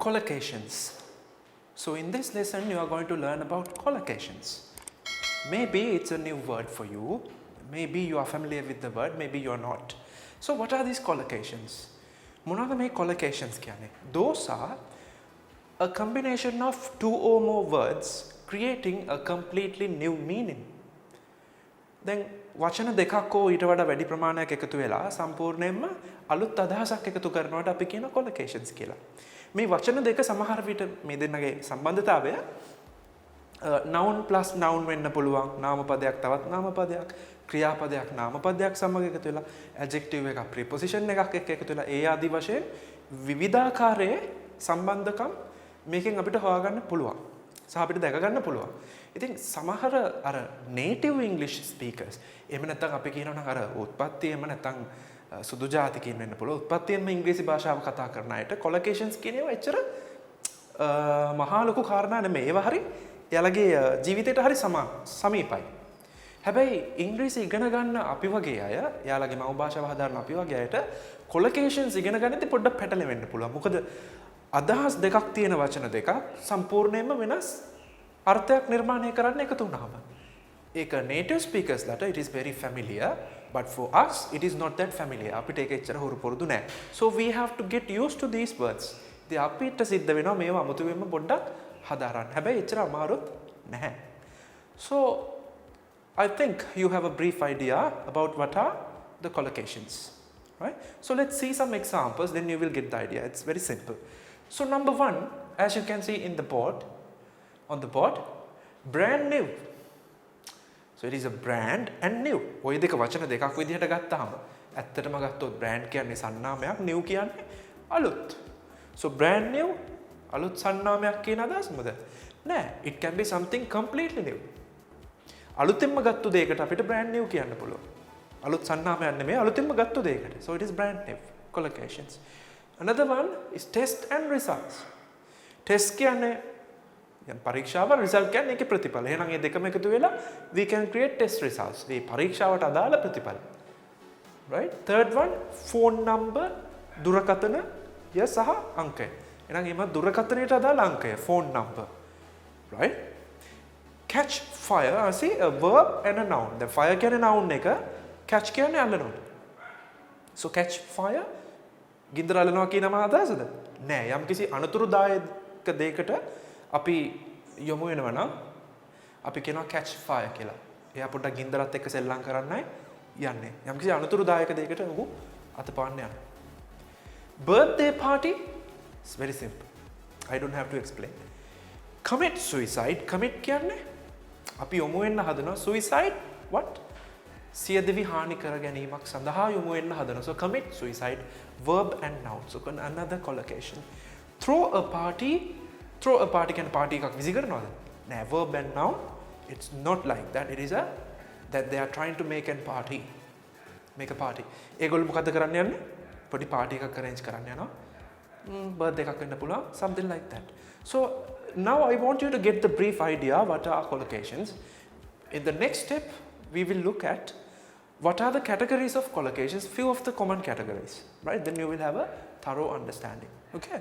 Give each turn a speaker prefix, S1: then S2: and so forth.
S1: collocations. So in this lesson you are going to learn about collocations. Maybe it's a new word for you, maybe you are familiar with the word, maybe you are not. So what are these collocations? මොනවද මේ collocations කියන්නේ? Those are a combination of two or more words creating a completely new meaning. දැන් වචන දෙකක් හෝ ඊට වඩා වැඩි ප්‍රමාණයක් එකතු වෙලා සම්පූර්ණයෙන්ම අලුත් අදහසක් එකතු කරනවට අපි කියන collocations කියලා. මේ වචන දෙක සමහර විට මේ දෙන්නගේ සම්බන්ධතාවය noun plus noun වෙන්න පුළුවන්. නාමපදයක් තවත් නාමපදයක්, ක්‍රියාපදයක් නාමපදයක් සමග එකතු වෙලා, adjective එකක් preposition එකක් එක්ක එකතු වෙලා ඒ ආදි වශයෙන් විවිධාකාරයේ සම්බන්ධකම් මේකෙන් අපිට හොයාගන්න පුළුවන්. සහ අපිට දැක ගන්න පුළුවන්. ඉතින් සමහර අර native English speakers එහෙම නැත්නම් අපි කියනවා නම් අර උත්පත්ති එහෙම නැත්නම් සුදු ජාතිකයින් වෙන්න පුළුවන්. උත්පත්තියෙන්ම ඉංග්‍රීසි භාෂාව කතා කරන අයට collocations කියන ඒවා එච්චර මහා ලොකු කාරණා නෙමෙයි. ඒවා හරි එයාලගේ ජීවිතයට හරි සමීපයි. හැබැයි ඉංග්‍රීසි ඉගෙන ගන්න අපි වගේ අය, එයාලගේ මව් භාෂාව හදාරන අපි වගේ අයට collocations ඉගෙන ගන්නදී පොඩ්ඩක් පැටලෙන්න පුළුවන්. මොකද අදහස් දෙකක් තියෙන වචන දෙකක් සම්පූර්ණයෙන්ම වෙනස් අර්ථයක් නිර්මාණය කරන්න එකතු වුණාම. ඒක native speakers ලට it is very familiar, but for us it is not that familiar. අපිට ඒක එච්චර හුරු පුරුදු නෑ. So we have to get used to these words. ඉතින් අපිට සිද්ධ වෙනවා මේවා අමුතුවෙන්ම පොඩ්ඩක් හදාරන්න. හැබැයි එච්චර අමාරුත් නැහැ. So I think you have a brief idea about what are the collocations, right? So let's see some examples, then you will get the idea. It's very simple. So number one, as you can see in the board, on the board, brand new. So it is a brand and new. ඔය දෙක වචන දෙකක් විදිහට ගත්තාම ඇත්තටම ගත්තොත් brand කියන්නේ සන්නාමයක්, new කියන්නේ අලුත්. So brand new අලුත් සන්නාමයක් කියන අදහස මොකද? නෑ, it can be something completely new. අලුතෙන්ම ගත්තු දෙයකට අපිට brand new කියන්න පුළුවන්. අලුත් සන්නාමයක් නෙමෙයි, අලුතෙන්ම ගත්තු දෙයකට. So it is brand new collocations. Another one is test and results. Test කියන්නේ යම් පරීක්ෂාව, result කියන්නේ ඒකේ ප්‍රතිඵල. එහෙනම් මේ දෙකම එකතු වෙලා we can create test results. මේ පරීක්ෂාවට අදාළ ප්‍රතිඵල. Right? Third one, phone number, දුරකථනය සහ අංකය. එහෙනම් එම දුරකථනයට අදාළ අංකය, phone number. Right? Catch fire, I see a verb and a noun. The fire කියන්නේ noun එක, catch කියන්නේ අල්ලනවා. So catch fire ගින්දර අල්ලනවා කියනම අදහසද? නෑ, යම්කිසි අනතුරුදායක දෙයකට අපි යොමු වෙනවා නම් අපි කියනවා catch fire කියලා. එයා පොඩ්ඩක් ගින්දරත් එක්ක සෙල්ලම් කරන්නයි යන්නේ. යම්කිසි අනතුරුදායක දෙයකට ඔහු අතපාන්න යනවා. Birthday party is very simple. I don't have to explain. Commit suicide. Commit කියන්නේ අපි යොමු වෙන්න හදනවා. Suicide what? සියදිවි හානි කර ගැනීමක් සඳහා යොමු වෙන්න හදනවා. So commit suicide, verb and noun. So another collocation. Throw a party. Throw a party can party එකක් විසි කරනවද? නෑ, verb and noun. It's not like that. It is a that they are trying to make a party. Make a party. ඒගොල්ලෝ මොකද කරන්න යන්නේ? පොඩි party එකක් arrange කරන්න යනවා. birthday එකක් වෙන්න පුළුවන්. Something like that. So now I want you to get the brief idea what are collocations. In the next step we will look at what are the categories of collocations, few of the common categories, right? Then you will have a thorough understanding. Okay.